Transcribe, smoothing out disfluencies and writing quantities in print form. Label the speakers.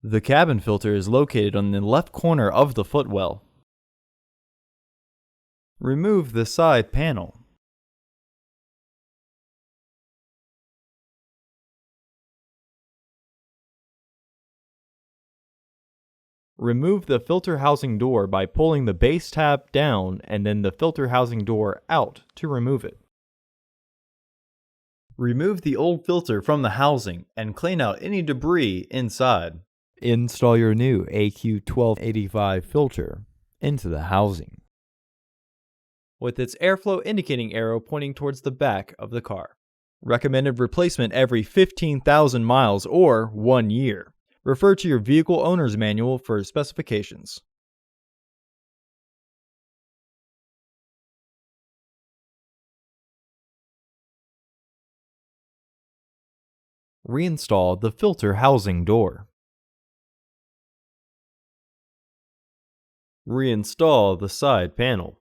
Speaker 1: The cabin filter is located on the left corner of the footwell. Remove the side panel. Remove the filter housing door by pulling the base tab down and then the filter housing door out to remove it. Remove the old filter from the housing and clean out any debris inside. Install your new AQ1285 filter into the housing, with its airflow indicating arrow pointing towards the back of the car. Recommended replacement every 15,000 miles or 1 year. Refer to your vehicle owner's manual for specifications. Reinstall the filter housing door. Reinstall the side panel.